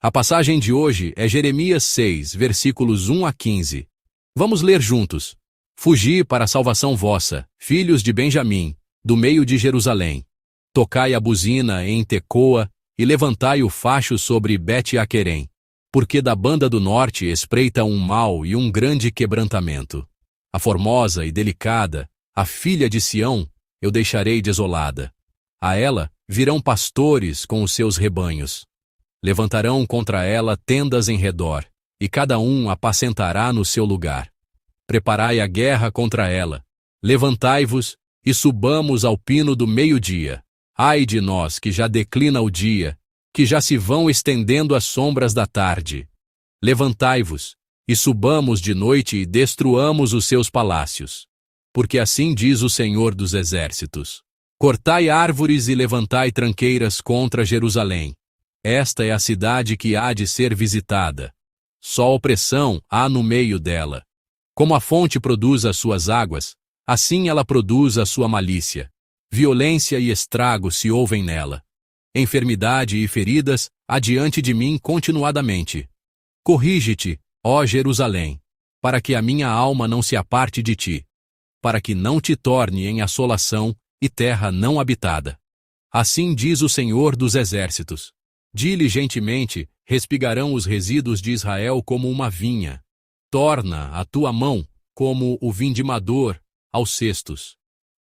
A passagem de hoje é Jeremias 6, versículos 1 a 15. Vamos ler juntos. Fugi para a salvação vossa, filhos de Benjamim, do meio de Jerusalém. Tocai a buzina em Tecoa e levantai o facho sobre Bet-Aquerem, porque da banda do norte espreita um mal e um grande quebrantamento. A formosa e delicada, a filha de Sião, eu deixarei desolada. A ela virão pastores com os seus rebanhos. Levantarão contra ela tendas em redor, e cada um apacentará no seu lugar. Preparai a guerra contra ela. Levantai-vos e subamos ao pino do meio-dia. Ai de nós que já declina o dia, que já se vão estendendo as sombras da tarde. Levantai-vos e subamos de noite e destruamos os seus palácios. Porque assim diz o Senhor dos Exércitos: cortai árvores e levantai tranqueiras contra Jerusalém. Esta é a cidade que há de ser visitada. Só opressão há no meio dela. Como a fonte produz as suas águas, assim ela produz a sua malícia. Violência e estrago se ouvem nela. Enfermidade e feridas há diante de mim continuadamente. Corrige-te, ó Jerusalém, para que a minha alma não se aparte de ti, para que não te torne em assolação e terra não habitada. Assim diz o Senhor dos Exércitos: diligentemente respigarão os resíduos de Israel como uma vinha. Torna a tua mão como o vindimador aos cestos.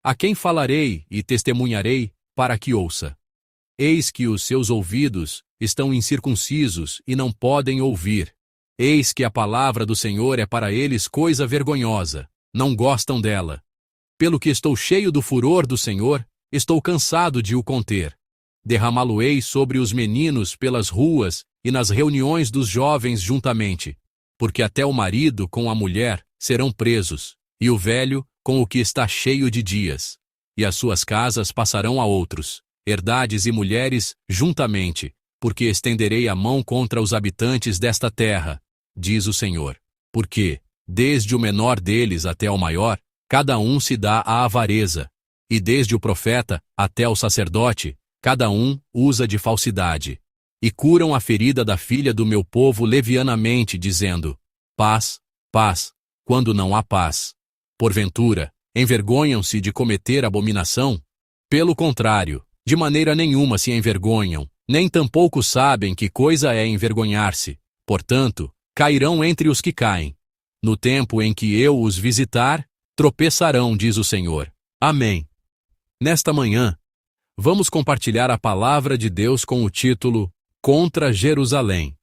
A quem falarei e testemunharei para que ouça? Eis que os seus ouvidos estão incircuncisos e não podem ouvir. Eis que a palavra do Senhor é para eles coisa vergonhosa, não gostam dela. Pelo que estou cheio do furor do Senhor, estou cansado de o conter. Derramá-lo-ei sobre os meninos pelas ruas e nas reuniões dos jovens juntamente, porque até o marido com a mulher serão presos, e o velho com o que está cheio de dias, e as suas casas passarão a outros, herdades e mulheres juntamente, porque estenderei a mão contra os habitantes desta terra, diz o Senhor. Porque, desde o menor deles até o maior, cada um se dá à avareza, e desde o profeta até o sacerdote, cada um usa de falsidade. E curam a ferida da filha do meu povo levianamente, dizendo: paz, paz, quando não há paz. Porventura, envergonham-se de cometer abominação? Pelo contrário, de maneira nenhuma se envergonham, nem tampouco sabem que coisa é envergonhar-se. Portanto, cairão entre os que caem. No tempo em que eu os visitar, tropeçarão, diz o Senhor. Amém. Nesta manhã, vamos compartilhar a palavra de Deus com o título Contra Jerusalém.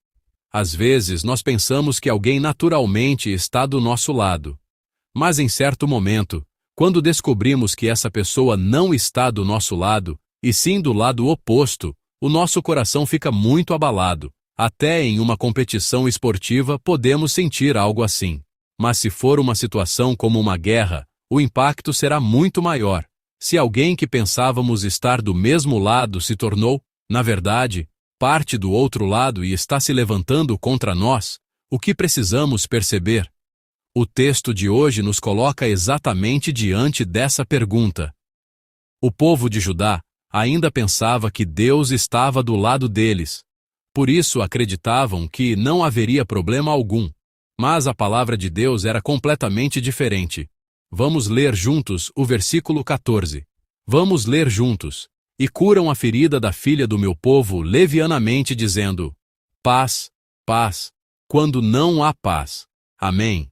Às vezes nós pensamos que alguém naturalmente está do nosso lado. Mas em certo momento, quando descobrimos que essa pessoa não está do nosso lado, e sim do lado oposto, o nosso coração fica muito abalado. Até em uma competição esportiva podemos sentir algo assim. Mas se for uma situação como uma guerra, o impacto será muito maior. Se alguém que pensávamos estar do mesmo lado se tornou, na verdade, parte do outro lado e está se levantando contra nós, o que precisamos perceber? O texto de hoje nos coloca exatamente diante dessa pergunta. O povo de Judá ainda pensava que Deus estava do lado deles. Por isso acreditavam que não haveria problema algum. Mas a palavra de Deus era completamente diferente. Vamos ler juntos o versículo 14. Vamos ler juntos. E curam a ferida da filha do meu povo levianamente, dizendo: paz, paz, quando não há paz. Amém.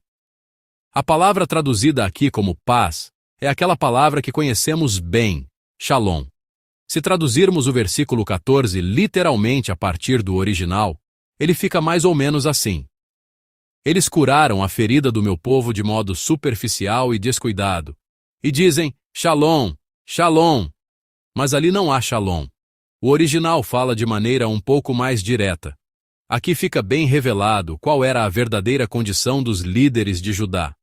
A palavra traduzida aqui como paz é aquela palavra que conhecemos bem, shalom. Se traduzirmos o versículo 14 literalmente a partir do original, ele fica mais ou menos assim: eles curaram a ferida do meu povo de modo superficial e descuidado, e dizem shalom, shalom. Mas ali não há shalom. O original fala de maneira um pouco mais direta. Aqui fica bem revelado qual era a verdadeira condição dos líderes de Judá.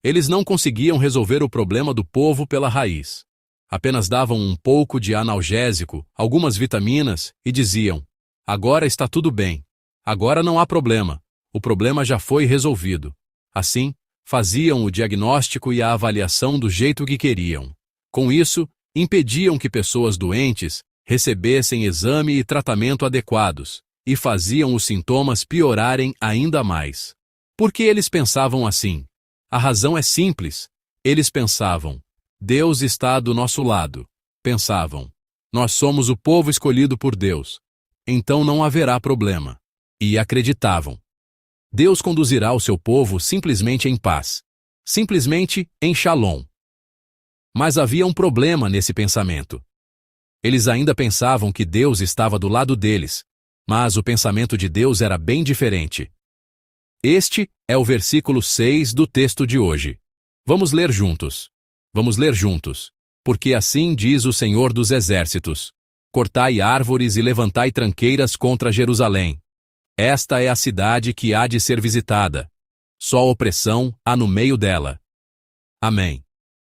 Eles não conseguiam resolver o problema do povo pela raiz. Apenas davam um pouco de analgésico, algumas vitaminas e diziam: agora está tudo bem. Agora não há problema. O problema já foi resolvido. Assim, faziam o diagnóstico e a avaliação do jeito que queriam. Com isso, impediam que pessoas doentes recebessem exame e tratamento adequados, e faziam os sintomas piorarem ainda mais. Por que eles pensavam assim? A razão é simples. Eles pensavam: Deus está do nosso lado. Pensavam: nós somos o povo escolhido por Deus. Então não haverá problema. E acreditavam: Deus conduzirá o seu povo simplesmente em paz. Simplesmente em Shalom. Mas havia um problema nesse pensamento. Eles ainda pensavam que Deus estava do lado deles, mas o pensamento de Deus era bem diferente. Este é o versículo 6 do texto de hoje. Vamos ler juntos. Vamos ler juntos. Porque assim diz o Senhor dos Exércitos: cortai árvores e levantai tranqueiras contra Jerusalém. Esta é a cidade que há de ser visitada. Só opressão há no meio dela. Amém.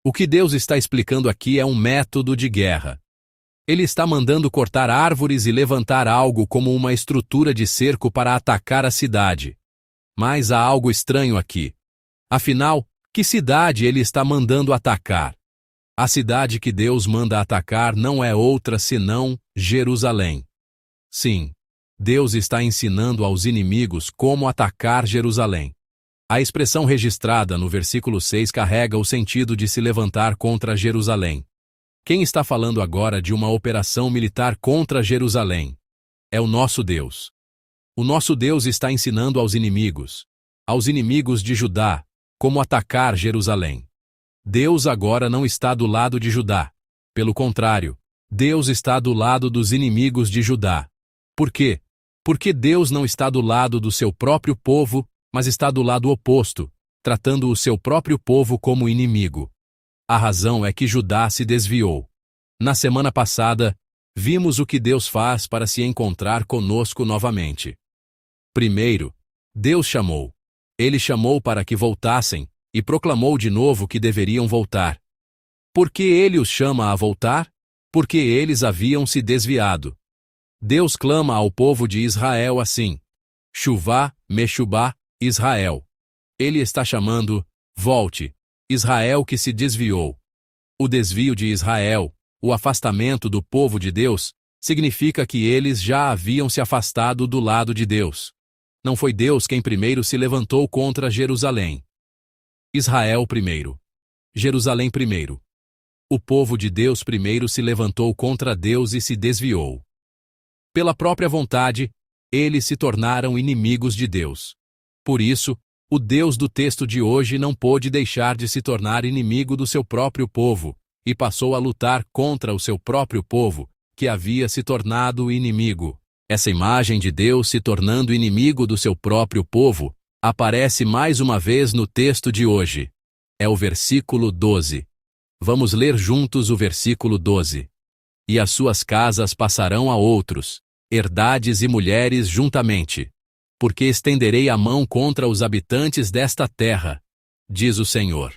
O que Deus está explicando aqui é um método de guerra. Ele está mandando cortar árvores e levantar algo como uma estrutura de cerco para atacar a cidade. Mas há algo estranho aqui. Afinal, que cidade ele está mandando atacar? A cidade que Deus manda atacar não é outra senão Jerusalém. Sim, Deus está ensinando aos inimigos como atacar Jerusalém. A expressão registrada no versículo 6 carrega o sentido de se levantar contra Jerusalém. Quem está falando agora de uma operação militar contra Jerusalém? É o nosso Deus. O nosso Deus está ensinando aos inimigos de Judá, como atacar Jerusalém. Deus agora não está do lado de Judá. Pelo contrário, Deus está do lado dos inimigos de Judá. Por quê? Porque Deus não está do lado do seu próprio povo, mas está do lado oposto, tratando o seu próprio povo como inimigo. A razão é que Judá se desviou. Na semana passada, vimos o que Deus faz para se encontrar conosco novamente. Primeiro, Deus chamou. Ele chamou para que voltassem, e proclamou de novo que deveriam voltar. Por que ele os chama a voltar? Porque eles haviam se desviado. Deus clama ao povo de Israel assim: Shuvá, Meshubá, Israel. Ele está chamando: volte, Israel que se desviou. O desvio de Israel, o afastamento do povo de Deus, significa que eles já haviam se afastado do lado de Deus. Não foi Deus quem primeiro se levantou contra Jerusalém. Israel primeiro. Jerusalém primeiro. O povo de Deus primeiro se levantou contra Deus e se desviou. Pela própria vontade, eles se tornaram inimigos de Deus. Por isso, o Deus do texto de hoje não pôde deixar de se tornar inimigo do seu próprio povo, e passou a lutar contra o seu próprio povo, que havia se tornado inimigo. Essa imagem de Deus se tornando inimigo do seu próprio povo aparece mais uma vez no texto de hoje. É o versículo 12. Vamos ler juntos o versículo 12. E as suas casas passarão a outros, herdades e mulheres juntamente. Porque estenderei a mão contra os habitantes desta terra, diz o Senhor.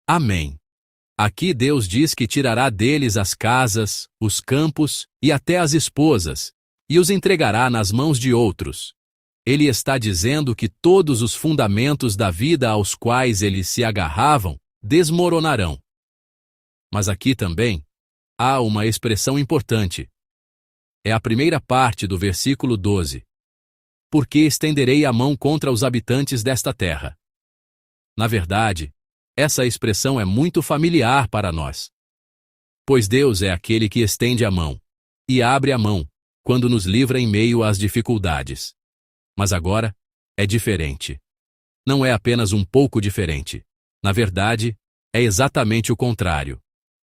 Amém. Aqui Deus diz que tirará deles as casas, os campos e até as esposas, e os entregará nas mãos de outros. Ele está dizendo que todos os fundamentos da vida aos quais eles se agarravam desmoronarão. Mas aqui também há uma expressão importante. É a primeira parte do versículo 12. Porque estenderei a mão contra os habitantes desta terra. Na verdade, essa expressão é muito familiar para nós. Pois Deus é aquele que estende a mão e abre a mão quando nos livra em meio às dificuldades. Mas agora é diferente. Não é apenas um pouco diferente. Na verdade, é exatamente o contrário.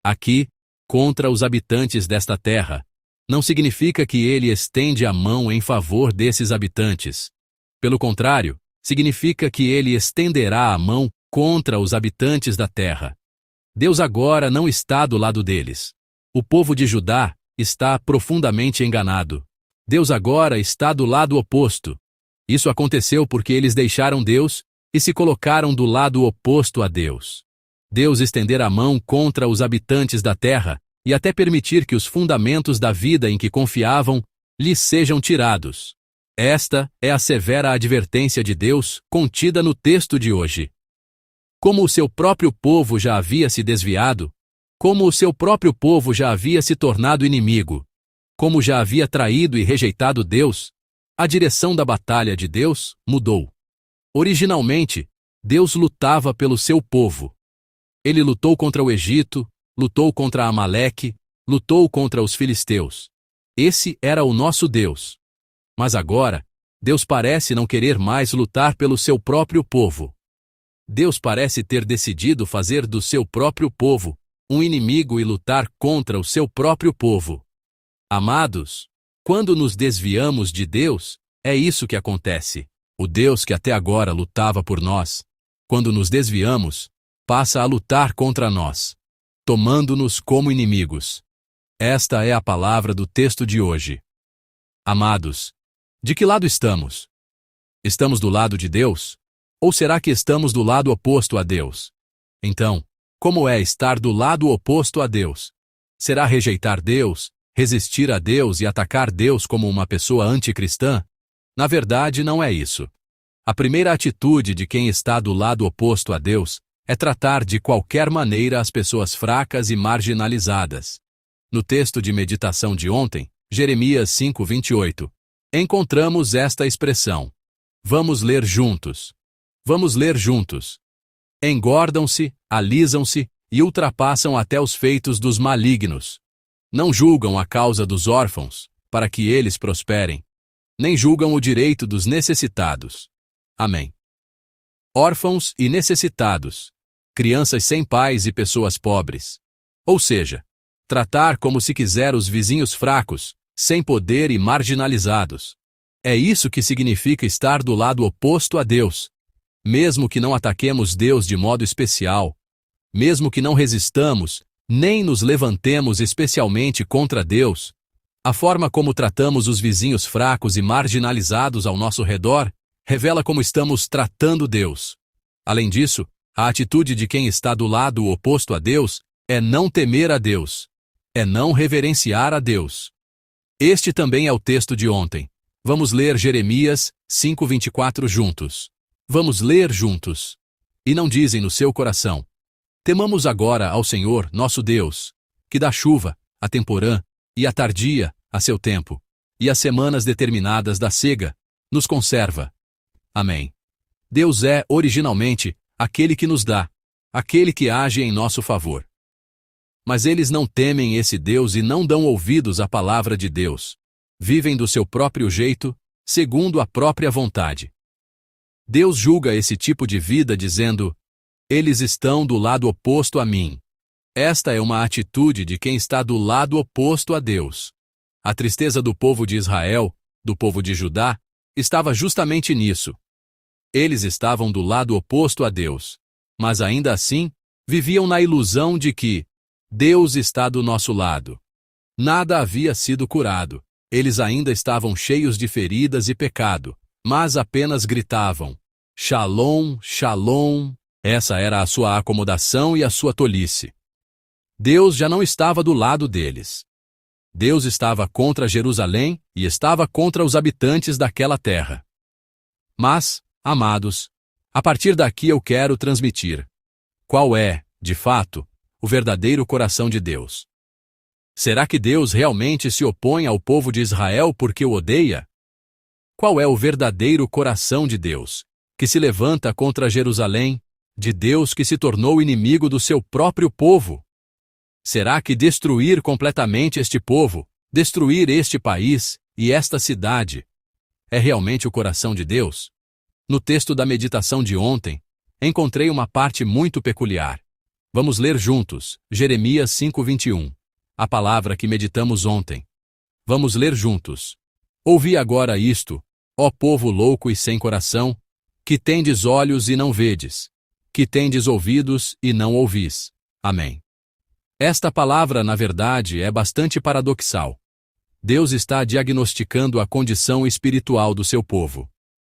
Aqui, contra os habitantes desta terra, não significa que ele estende a mão em favor desses habitantes. Pelo contrário, significa que ele estenderá a mão contra os habitantes da terra. Deus agora não está do lado deles. O povo de Judá está profundamente enganado. Deus agora está do lado oposto. Isso aconteceu porque eles deixaram Deus e se colocaram do lado oposto a Deus. Deus estender a mão contra os habitantes da terra e até permitir que os fundamentos da vida em que confiavam lhes sejam tirados. Esta é a severa advertência de Deus contida no texto de hoje. Como o seu próprio povo já havia se desviado, como o seu próprio povo já havia se tornado inimigo, Como já havia traído e rejeitado Deus, a direção da batalha de Deus mudou. Originalmente, Deus lutava pelo seu povo. Ele lutou contra o Egito, lutou contra Amaleque, lutou contra os filisteus. Esse era o nosso Deus. Mas agora, Deus parece não querer mais lutar pelo seu próprio povo. Deus parece ter decidido fazer do seu próprio povo um inimigo e lutar contra o seu próprio povo. Amados, quando nos desviamos de Deus, é isso que acontece. O Deus que até agora lutava por nós, quando nos desviamos, passa a lutar contra nós, tomando-nos como inimigos. Esta é a palavra do texto de hoje. Amados, de que lado estamos? Estamos do lado de Deus? Ou será que estamos do lado oposto a Deus? Então, como é estar do lado oposto a Deus? Será rejeitar Deus, resistir a Deus e atacar Deus como uma pessoa anticristã? Na verdade, não é isso. A primeira atitude de quem está do lado oposto a Deus é tratar de qualquer maneira as pessoas fracas e marginalizadas. No texto de meditação de ontem, Jeremias 5:28, encontramos esta expressão. Vamos ler juntos. Vamos ler juntos. Engordam-se, alisam-se e ultrapassam até os feitos dos malignos. Não julgam a causa dos órfãos, para que eles prosperem. Nem julgam o direito dos necessitados. Amém. Órfãos e necessitados. Crianças sem pais e pessoas pobres. Ou seja, tratar como se quiser os vizinhos fracos, sem poder e marginalizados. É isso que significa estar do lado oposto a Deus. Mesmo que não ataquemos Deus de modo especial, mesmo que não resistamos, nem nos levantemos especialmente contra Deus, a forma como tratamos os vizinhos fracos e marginalizados ao nosso redor revela como estamos tratando Deus. Além disso, a atitude de quem está do lado oposto a Deus é não temer a Deus, é não reverenciar a Deus. Este também é o texto de ontem. Vamos ler Jeremias 5:24 juntos. Vamos ler juntos. E não dizem no seu coração: temamos agora ao Senhor, nosso Deus, que dá chuva, a temporã, e a tardia, a seu tempo, e as semanas determinadas da cega, nos conserva. Amém. Deus é, originalmente, aquele que nos dá, aquele que age em nosso favor. Mas eles não temem esse Deus e não dão ouvidos à palavra de Deus. Vivem do seu próprio jeito, segundo a própria vontade. Deus julga esse tipo de vida dizendo: eles estão do lado oposto a mim. Esta é uma atitude de quem está do lado oposto a Deus. A tristeza do povo de Israel, do povo de Judá, estava justamente nisso. Eles estavam do lado oposto a Deus, mas ainda assim, viviam na ilusão de que Deus está do nosso lado. Nada havia sido curado. Eles ainda estavam cheios de feridas e pecado, mas apenas gritavam: Shalom, Shalom. Essa era a sua acomodação e a sua tolice. Deus já não estava do lado deles. Deus estava contra Jerusalém e estava contra os habitantes daquela terra. Mas, amados, a partir daqui eu quero transmitir qual é, de fato, o verdadeiro coração de Deus. Será que Deus realmente se opõe ao povo de Israel porque o odeia? Qual é o verdadeiro coração de Deus, que se levanta contra Jerusalém, de Deus que se tornou inimigo do seu próprio povo? Será que destruir completamente este povo, destruir este país e esta cidade, é realmente o coração de Deus? No texto da meditação de ontem, encontrei uma parte muito peculiar. Vamos ler juntos, Jeremias 5:21. A palavra que meditamos ontem. Vamos ler juntos. Ouvi agora isto, ó povo louco e sem coração, que tendes olhos e não vedes, que tendes ouvidos e não ouvis. Amém. Esta palavra, na verdade, é bastante paradoxal. Deus está diagnosticando a condição espiritual do seu povo.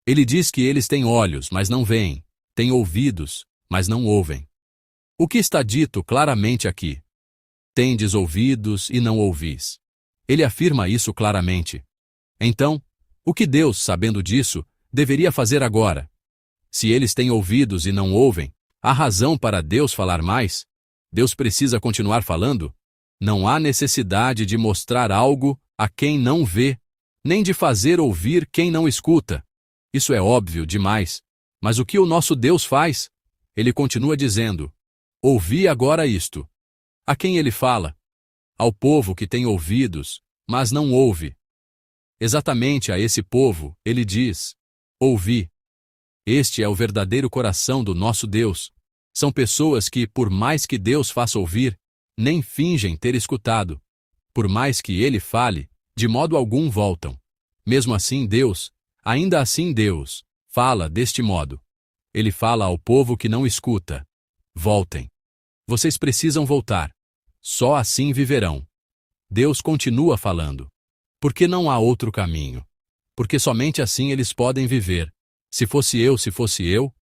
Ele diz que eles têm olhos, mas não veem, têm ouvidos, mas não ouvem. O que está dito claramente aqui? Tendes ouvidos e não ouvis. Ele afirma isso claramente. Então, o que Deus, sabendo disso, deveria fazer agora? Se eles têm ouvidos e não ouvem, há razão para Deus falar mais? Deus precisa continuar falando? Não há necessidade de mostrar algo a quem não vê, nem de fazer ouvir quem não escuta. Isso é óbvio demais. Mas o que o nosso Deus faz? Ele continua dizendo: ouvi agora isto. A quem ele fala? Ao povo que tem ouvidos, mas não ouve. Exatamente a esse povo, ele diz: ouvi. Este é o verdadeiro coração do nosso Deus. São pessoas que, por mais que Deus faça ouvir, nem fingem ter escutado. Por mais que ele fale, de modo algum voltam. Mesmo assim, ainda assim Deus, fala deste modo. Ele fala ao povo que não escuta: voltem. Vocês precisam voltar. Só assim viverão. Deus continua falando. Porque não há outro caminho. Porque somente assim eles podem viver. Se fosse eu,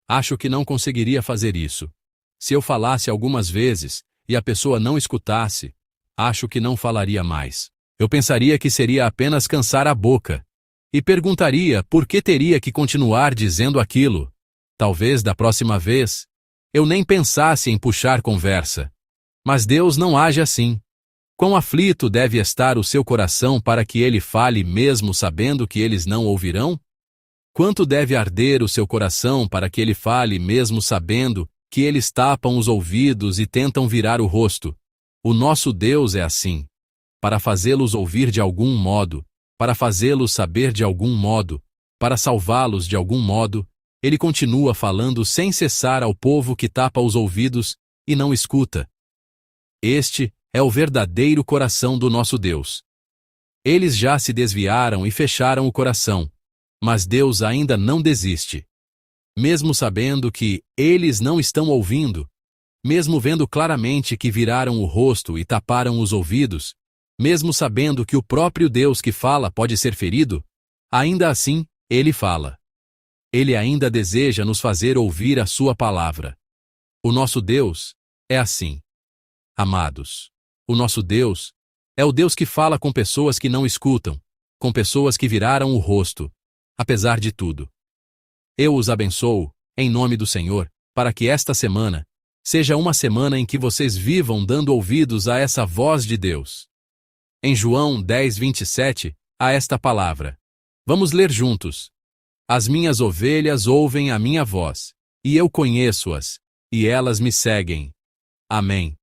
acho que não conseguiria fazer isso. Se eu falasse algumas vezes e a pessoa não escutasse, acho que não falaria mais. Eu pensaria que seria apenas cansar a boca. E perguntaria por que teria que continuar dizendo aquilo. Talvez da próxima vez, eu nem pensasse em puxar conversa. Mas Deus não age assim. Quão aflito deve estar o seu coração para que ele fale mesmo sabendo que eles não ouvirão? Quanto deve arder o seu coração para que ele fale mesmo sabendo que eles tapam os ouvidos e tentam virar o rosto? O nosso Deus é assim. Para fazê-los ouvir de algum modo, para fazê-los saber de algum modo, para salvá-los de algum modo, ele continua falando sem cessar ao povo que tapa os ouvidos e não escuta. Este é o verdadeiro coração do nosso Deus. Eles já se desviaram e fecharam o coração, mas Deus ainda não desiste. Mesmo sabendo que eles não estão ouvindo, mesmo vendo claramente que viraram o rosto e taparam os ouvidos, mesmo sabendo que o próprio Deus que fala pode ser ferido, ainda assim, ele fala. Ele ainda deseja nos fazer ouvir a sua palavra. O nosso Deus é assim. Amados, o nosso Deus é o Deus que fala com pessoas que não escutam, com pessoas que viraram o rosto, apesar de tudo. Eu os abençoo, em nome do Senhor, para que esta semana seja uma semana em que vocês vivam dando ouvidos a essa voz de Deus. Em João 10:27, há esta palavra. Vamos ler juntos. As minhas ovelhas ouvem a minha voz, e eu conheço-as, e elas me seguem. Amém.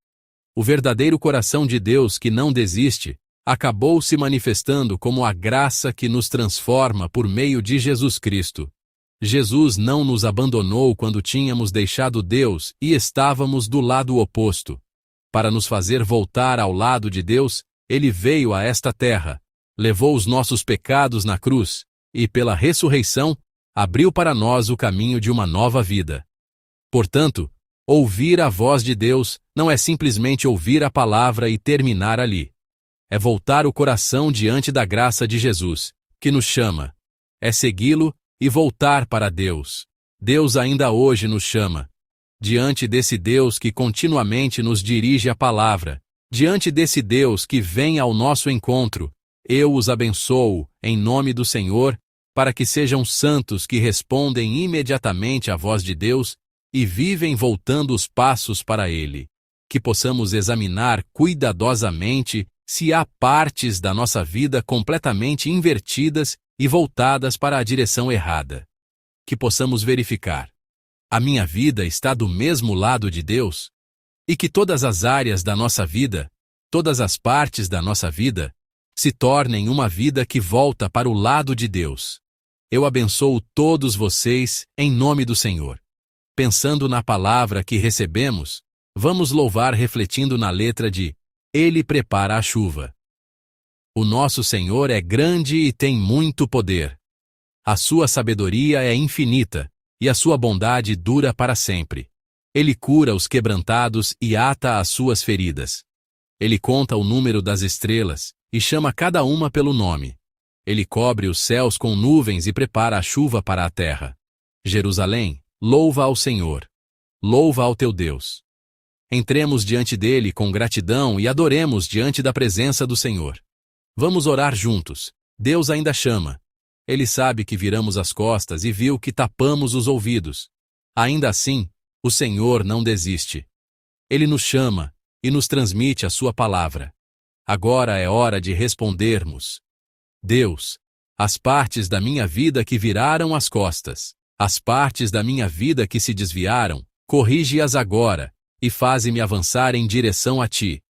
O verdadeiro coração de Deus que não desiste, acabou se manifestando como a graça que nos transforma por meio de Jesus Cristo. Jesus não nos abandonou quando tínhamos deixado Deus e estávamos do lado oposto. Para nos fazer voltar ao lado de Deus, ele veio a esta terra, levou os nossos pecados na cruz, e pela ressurreição, abriu para nós o caminho de uma nova vida. Portanto, ouvir a voz de Deus não é simplesmente ouvir a palavra e terminar ali. É voltar o coração diante da graça de Jesus, que nos chama. É segui-lo e voltar para Deus. Deus ainda hoje nos chama. Diante desse Deus que continuamente nos dirige a palavra, diante desse Deus que vem ao nosso encontro, eu os abençoo, em nome do Senhor, para que sejam santos que respondem imediatamente à voz de Deus e vivem voltando os passos para Ele. Que possamos examinar cuidadosamente se há partes da nossa vida completamente invertidas e voltadas para a direção errada. Que possamos verificar. A minha vida está do mesmo lado de Deus? E que todas as áreas da nossa vida, todas as partes da nossa vida, se tornem uma vida que volta para o lado de Deus. Eu abençoo todos vocês em nome do Senhor. Pensando na palavra que recebemos, vamos louvar refletindo na letra de Ele prepara a chuva. O nosso Senhor é grande e tem muito poder. A sua sabedoria é infinita, e a sua bondade dura para sempre. Ele cura os quebrantados e ata as suas feridas. Ele conta o número das estrelas e chama cada uma pelo nome. Ele cobre os céus com nuvens e prepara a chuva para a terra. Jerusalém, louva ao Senhor. Louva ao teu Deus. Entremos diante dele com gratidão e adoremos diante da presença do Senhor. Vamos orar juntos. Deus ainda chama. Ele sabe que viramos as costas e viu que tapamos os ouvidos. Ainda assim, o Senhor não desiste. Ele nos chama e nos transmite a sua palavra. agora é hora de respondermos. Deus, as partes da minha vida que viraram as costas, as partes da minha vida que se desviaram, corrige-as agora, e faze-me avançar em direção a Ti.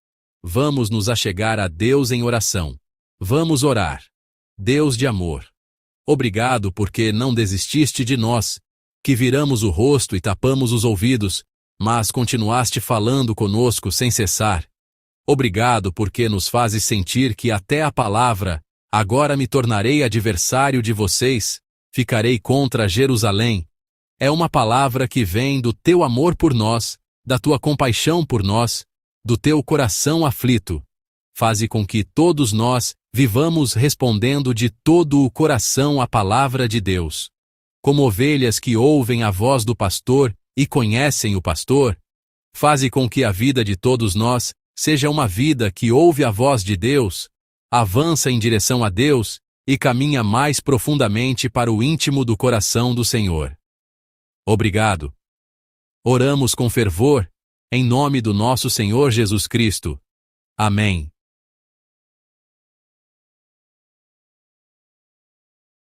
Vamos nos achegar a Deus em oração. Vamos orar. Deus de amor, obrigado porque não desististe de nós, que viramos o rosto e tapamos os ouvidos, mas continuaste falando conosco sem cessar. Obrigado porque nos fazes sentir que até a palavra, agora me tornarei adversário de vocês, ficarei contra Jerusalém, é uma palavra que vem do teu amor por nós, da tua compaixão por nós, do teu coração aflito. Faze com que todos nós vivamos respondendo de todo o coração a palavra de Deus. Como ovelhas que ouvem a voz do pastor e conhecem o pastor, faze com que a vida de todos nós seja uma vida que ouve a voz de Deus, avança em direção a Deus e caminha mais profundamente para o íntimo do coração do Senhor. Obrigado. Oramos com fervor, em nome do nosso Senhor Jesus Cristo. Amém.